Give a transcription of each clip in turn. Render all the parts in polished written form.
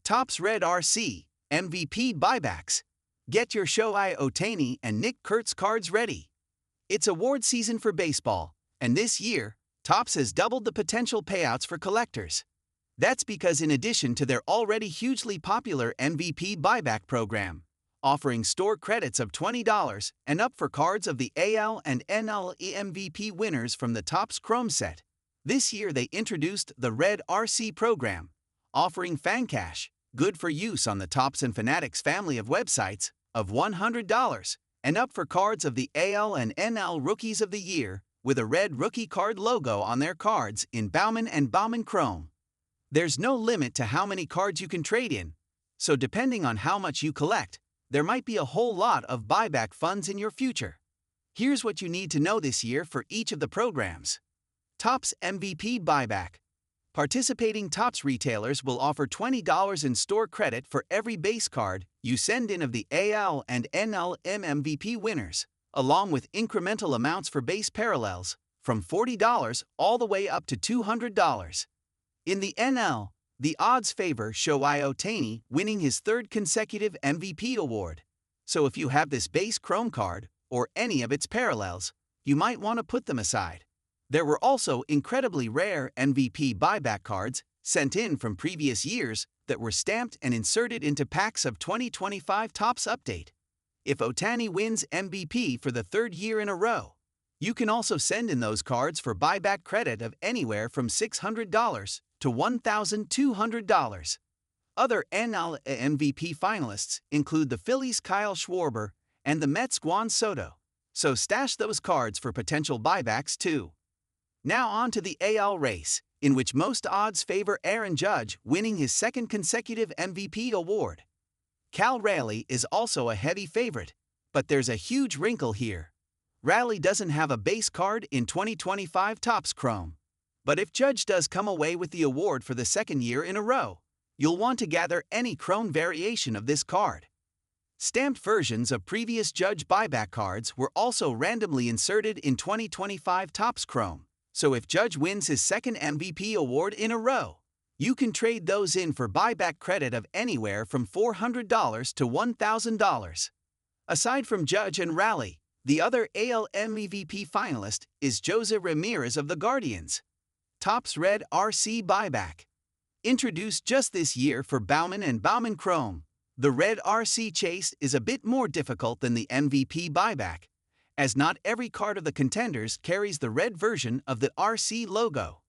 Topps Red RC, MVP Buybacks. Get your Shohei Ohtani and Kurtz cards ready. It's award season for baseball, and this year, Topps has doubled the potential payouts for collectors. That's because in addition to their already hugely popular MVP buyback program, offering store credits of $20 and up for cards of the AL and NL MVP winners from the Topps Chrome set, this year they introduced the Red RC program, offering fan cash, good for use on the Topps and Fanatics family of websites, of $100, and up for cards of the AL and NL Rookies of the Year with a red rookie card logo on their cards in Bowman and Bowman Chrome. There's no limit to how many cards you can trade in, so depending on how much you collect, there might be a whole lot of buyback funds in your future. Here's what you need to know this year for each of the programs. Topps MVP Buyback. Participating Topps retailers will offer $20 in store credit for every base card you send in of the AL and NL MVP winners, along with incremental amounts for base parallels, from $40 all the way up to $200. In the NL, the odds favor Shohei Ohtani winning his third consecutive MVP award. So if you have this base Chrome card, or any of its parallels, you might want to put them aside. There were also incredibly rare MVP buyback cards sent in from previous years that were stamped and inserted into packs of 2025 Topps Update. If Ohtani wins MVP for the third year in a row, you can also send in those cards for buyback credit of anywhere from $600 to $1,200. Other NL MVP finalists include the Phillies' Kyle Schwarber and the Mets' Juan Soto, so stash those cards for potential buybacks too. Now on to the AL race, in which most odds favor Aaron Judge winning his second consecutive MVP award. Cal Raleigh is also a heavy favorite, but there's a huge wrinkle here. Raleigh doesn't have a base card in 2025 Topps Chrome. But if Judge does come away with the award for the second year in a row, you'll want to gather any Chrome variation of this card. Stamped versions of previous Judge buyback cards were also randomly inserted in 2025 Topps Chrome. So if Judge wins his second MVP award in a row, you can trade those in for buyback credit of anywhere from $400 to $1,000. Aside from Judge and Raleigh, the other AL MVP finalist is Jose Ramirez of the Guardians. Topps Red RC Buyback. Introduced just this year for Bowman and Bowman Chrome, the Red RC chase is a bit more difficult than the MVP buyback, as not every card of the contenders carries the red version of the RC logo.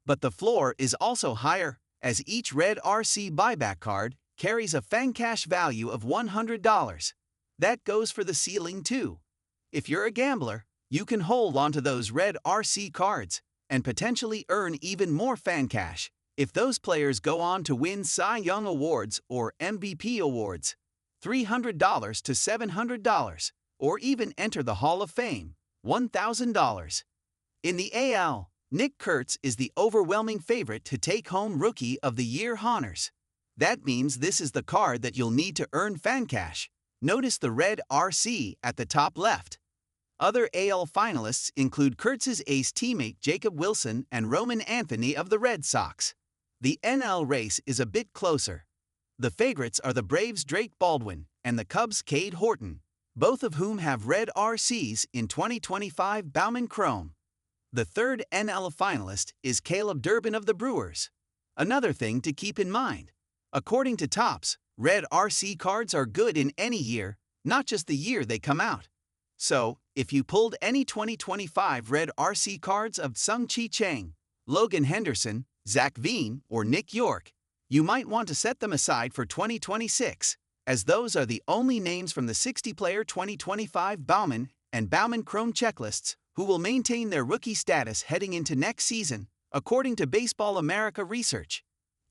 But the floor is also higher, as each Red RC buyback card carries a fan cash value of $100. That goes for the ceiling too. If you're a gambler, you can hold onto those Red RC cards and potentially earn even more fan cash if those players go on to win Cy Young Awards or MVP Awards, $300 to $700. Or even enter the Hall of Fame, $1,000. In the AL, Kurtz is the overwhelming favorite to take home Rookie of the Year honors. That means this is the card that you'll need to earn fan cash. Notice the red RC at the top left. Other AL finalists include Kurtz's ace teammate Jacob Wilson and Roman Anthony of the Red Sox. The NL race is a bit closer. The favorites are the Braves' Drake Baldwin and the Cubs' Cade Horton, both of whom have red RCs in 2025 Bowman Chrome. The third NL finalist is Caleb Durbin of the Brewers. Another thing to keep in mind, according to Topps, red RC cards are good in any year, not just the year they come out. So, if you pulled any 2025 red RC cards of Sung-Chi Chang, Logan Henderson, Zach Veen, or Nick York, you might want to set them aside for 2026. As those are the only names from the 60-player 2025 Bowman and Bowman Chrome checklists who will maintain their rookie status heading into next season, according to Baseball America research.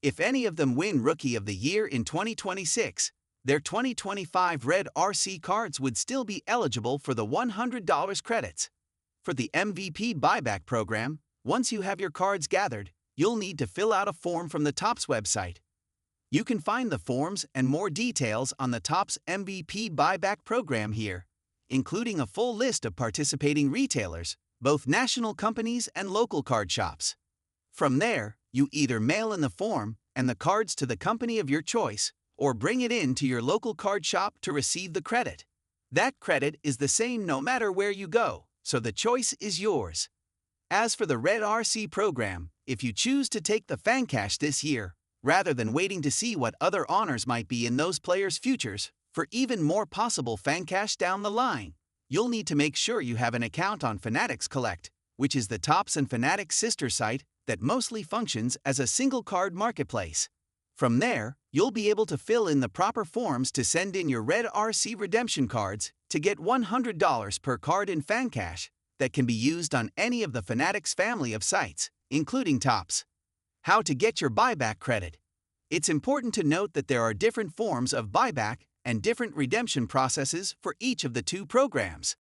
If any of them win Rookie of the Year in 2026, their 2025 Red RC cards would still be eligible for the $100 credits. For the MVP buyback program, once you have your cards gathered, you'll need to fill out a form from the Topps website. You can find the forms and more details on the Topps MVP buyback program here, including a full list of participating retailers, both national companies and local card shops. From there, you either mail in the form and the cards to the company of your choice, or bring it in to your local card shop to receive the credit. That credit is the same no matter where you go, so the choice is yours. As for the Red RC program, if you choose to take the FanCash this year, rather than waiting to see what other honors might be in those players' futures, for even more possible FanCash down the line, you'll need to make sure you have an account on Fanatics Collect, which is the Topps and Fanatics sister site that mostly functions as a single card marketplace. From there, you'll be able to fill in the proper forms to send in your Red RC redemption cards to get $100 per card in FanCash that can be used on any of the Fanatics family of sites, including Topps. How to get your buyback credit. It's important to note that there are different forms of buyback and different redemption processes for each of the two programs.